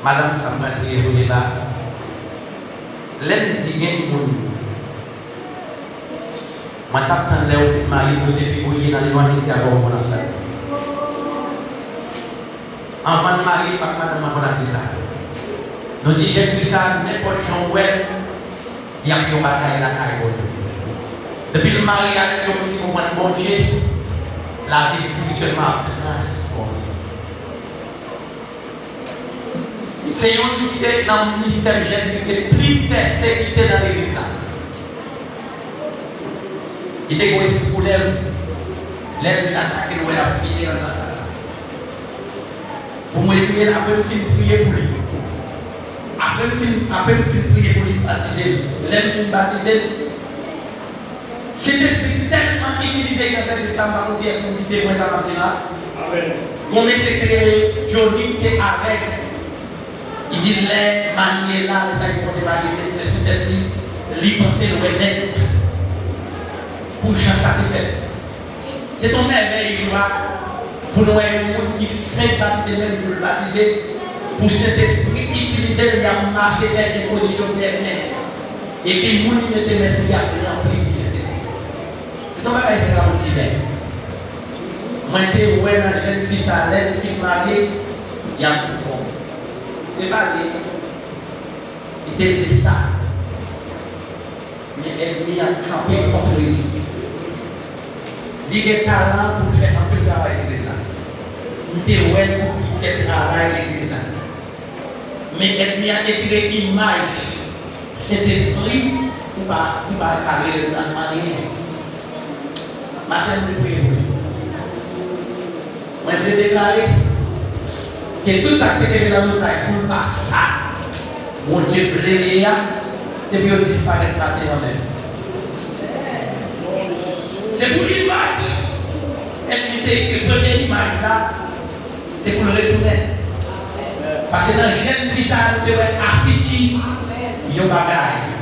Madame Samuel est là. L'aide dit pour nous. Je t'attends là où Marie depuis que vous dans l'humanité à vous la fête. Enfant de Marie, papa de ma dit ça. Nous disons que ça, n'importe qui web, il y a une bataille dans la caille. Depuis le mariage, on va manger, la vie spirituellement transformée. C'est une qui est dans le ministère jeune qui est plus persécuté dans l'église. Il est égoïste pour l'air. L'air de l'attaque, il a fini dans la salle. Pour moi, il a peine fini de prier pour lui. À peine fini de prier pour lui, baptiser. L'air de baptiser. Cet esprit tellement utilisé dans cet islam, par contre, est pour quitter moi ça va dire là. On essaie de créer Johnny qui est avec. Il dit les manières là, les amis qui ont démarré, sur tête, lui penser le net pour changer sa tête. C'est ton merveille, je vois, pour nous, qui fait baptiser, même pour le baptiser, pour cet esprit utiliser, il a marché vers des positions dernières. Et puis, nous, il était mes souliers remplis de cet esprit. C'est ton bagage qui est rempli. Moi, j'étais ouais dans la jeune fille à l'aide, qui mariée, il y a un bon. C'est pas lui. Il était de ça. Mais elle a campé contre lui. Il a talent pour faire un peu de travail de l'église. Il était ouais pour faire le travail de l'église. Mais elle a étiré l'image, cet esprit qui va carrer dans la manière. Maintenant, je prie pour lui. Moi, je vais déclarer que tout ça qui est dans notre taille, pour pas ça, mon Dieu, c'est mieux disparaître maintenant même. C'est pour l'image. Elle était la première image là, c'est pour le retourner. Parce que dans le jeune puissant, nous devons afficher nos bagages.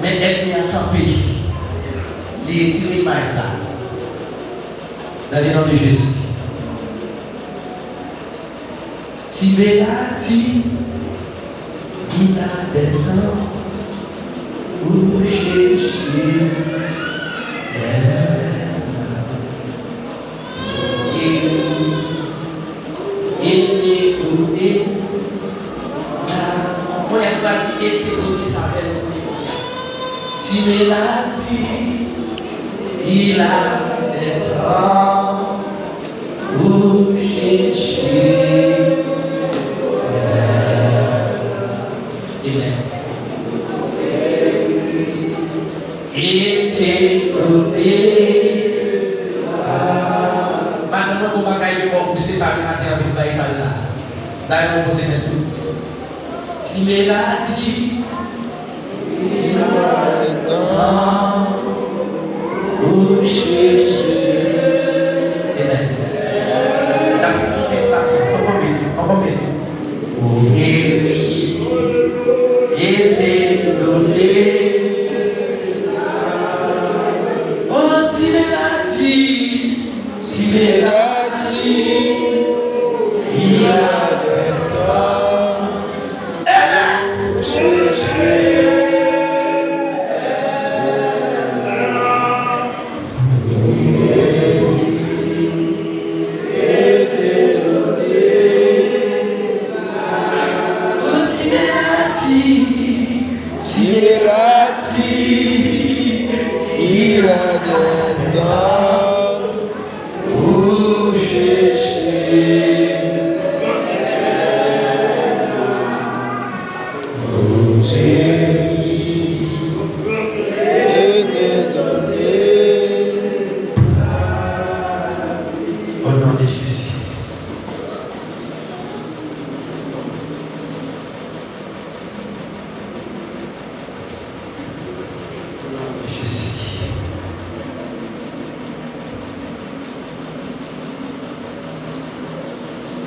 Mais elle n'y a pas fait. Il est l'image là. Dans le nom de Jésus. Si Bélati, il a des temps pour chercher et écouter. On est dit et terroriste avec le si me l'a dit, il a des temps pour chercher. Amen. Et t'écouter. Maintenant, on va gagner pour séparer la terre avec la là. D'ailleurs, on pose une question. Si me l'a dit, il a des temps pour chercher. Amen. Pour guérir et te donner. Oh, tu me l'as dit, tu me l'as dit, il y a des temps pour chercher.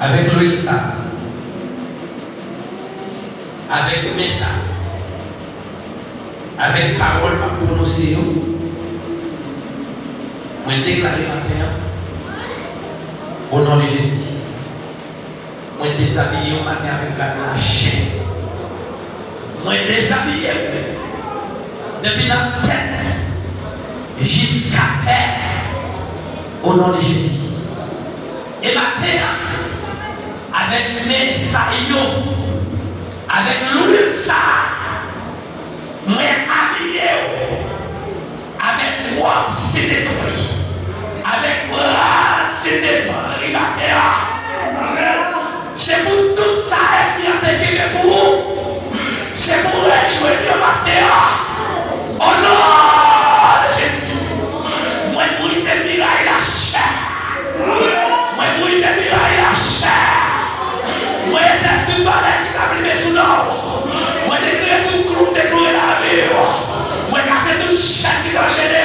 Avec Loïsa, avec Messa, avec parole à prononcer, je déclare ma terre au nom de Jésus. Je déshabille au matin avec la chaîne. Je déshabille depuis la tête jusqu'à terre au nom de Jésus. Et ma terre, avec mes saillons, avec l'huile ça, moi habillé avec moi c'est des esprits, avec moi c'est des esprits, c'est pour tout ça et bien t'équiper pour vous, c'est pour réjouir de ma terre, au nom de Jésus, moi pour lui démirer la chair, moi pour lui démirer la chair. Moi, je suis tout balai qui t'a pris sous l'eau. Moi, je déclare tout groupe, déclare la vie. Moi, je casse tout chèque qui t'a gêné.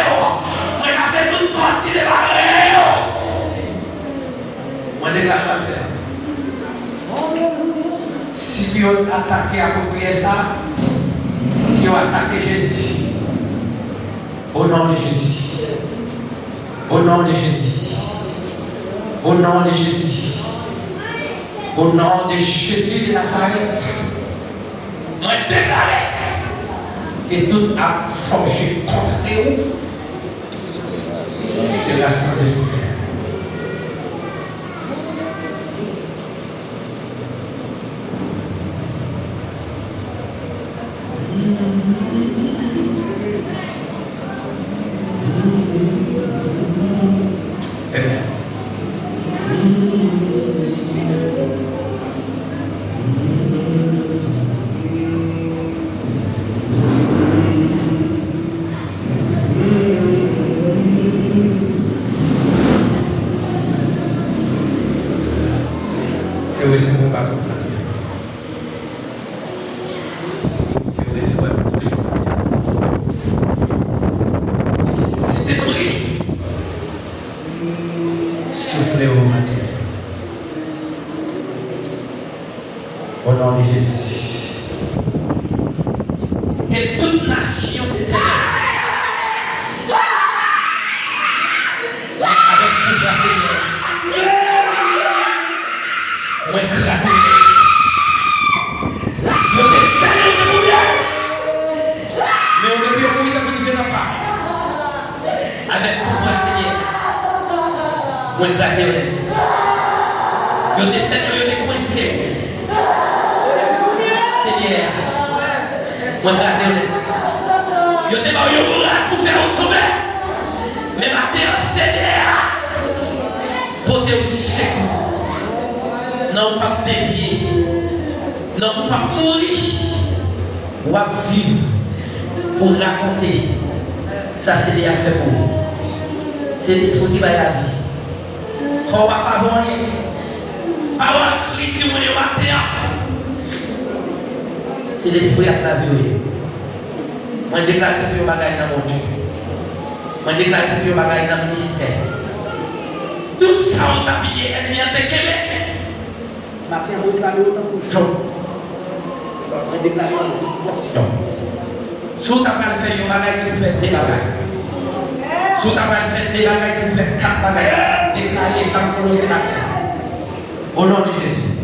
Moi, je casse tout corps qui t'a barré. Moi, je déclare la vie. Si tu as attaqué approprié ça, tu as attaqué Jésus. Au nom de Jésus. Au nom de Jésus. Au nom de Jésus. Au nom de Jésus de Nazareth, moi déclare que tout a forgé contre nous. C'est la sang de Jésus. Amen. Au nom de Jésus. Et toute nation des avec tout la Seigneur. Moi, écraser. Je te salue de mon bien. Mais on devait mourir dans le la part. Avec pouvoir Seigneur. Moi, écraser. Je te salue de coincé. Seigneur, Moi, je vais dire, je te marie pour faire tomber. Mais ma terre, c'est derrière. Pour te secours. Non, pas dévier. Non, pas mourir. Ou à vivre. Pour raconter. Ça, c'est déjà fait pour vous. C'est l'esprit qui va y aller. Quand on va pas voir, parole qui est matin. C'est l'esprit qui a violé. Moi, je déclare que je vais dans mon Dieu. Moi, je déclare que je vais dans le ministère. Tout ça, on t'a pillé, elle vient de Québec. Ma fille, vous avez autant pour Jean. Moi, je déclare que je vais. Si vous avez fait un bagage, vous faites des bagages. Si vous avez fait des bagages, vous faites 4 bagages. Déclarez ça pour nous ce matin. Au nom de Jésus.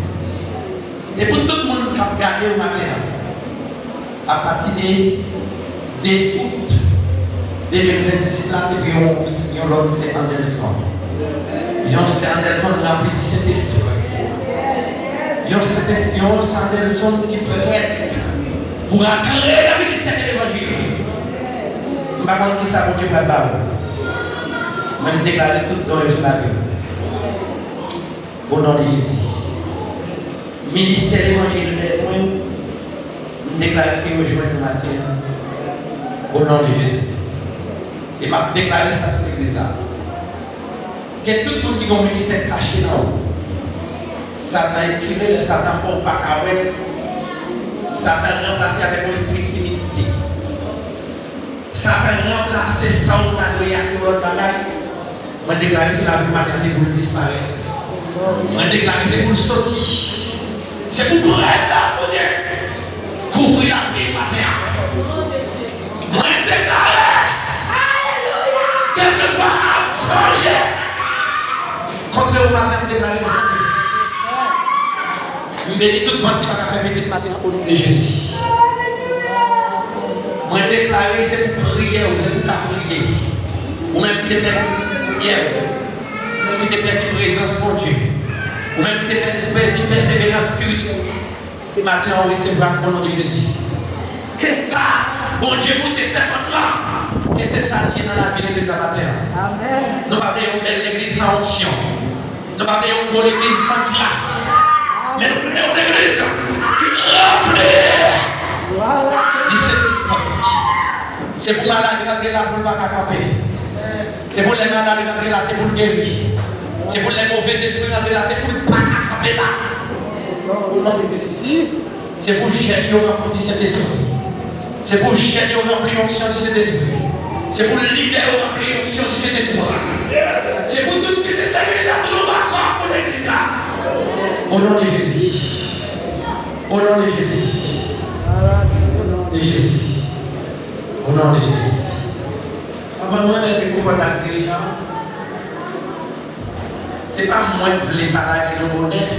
C'est pour tout le monde qui a regardé au matin. À partir de août 2026, là, c'est que l'autre c'est Anderson. C'est Anderson rempli de Saint-Esprit. C'est Anderson qui peut être pour entrer dans le ministère de l'évangile. Je ne sais pas qui ça pour Dieu va battre. Je vais déclarer tout dans sur la Bible. Au nom de Jésus. Ministère de l'évangile, je déclare que je joins le matin. Au nom de Jésus. Et m'a déclaré ça sur l'église là. Que tout le monde qui a un ministère caché là, Satan est tiré, Satan ne pas qu'à Satan remplacé avec un esprit timidité. Satan remplacé ça au cas de l'autre bagaille. Je déclare sur la vie matin, c'est pour disparaître. Je déclare c'est pour sortir. C'est pour courir là, mon Dieu. Couvrir la vie matin. Je déclare. Quelque chose a changé. Contre le matin, je déclare. Je bénis tout le monde qui va faire petit matin au nom de Jésus. Moi, je déclare, c'est pour prier, c'est pour ta prier. Ou même qui te fait hier, ou même qui te fait une présence pour Dieu. Ou même qui te fait une persévérance spirituelle. Ce matin, on recevra au nom de Jésus. Que ça, bon Dieu, pour tes 50 ans. Et c'est ça qui est dans la vie de l'église amateur. Nous parlons d'une belle église sans onction. Nous parlons d'une bonne église sans grâce. Mais nous parlons d'une église qui remplit. C'est pour malade rentrer là pour ne pas camper. C'est pour les malades rentrer là, c'est pour le guérir. C'est pour les mauvais esprits rentrer là, c'est pour ne pas camper là. C'est pour gérer au rempli de cet esprit. C'est pour gérer au rempli de cet esprit. C'est pour le libérer au rempli de cet esprit. C'est pour tout ce qui est l'église là, pour nous battre pour l'église là. Au nom de Jésus. Au nom de Jésus. Au nom de Jésus. Au nom de Jésus. Avant moi d'être pouvoir dirigeant, ce n'est pas moi qui voulais parler avec le bonheur.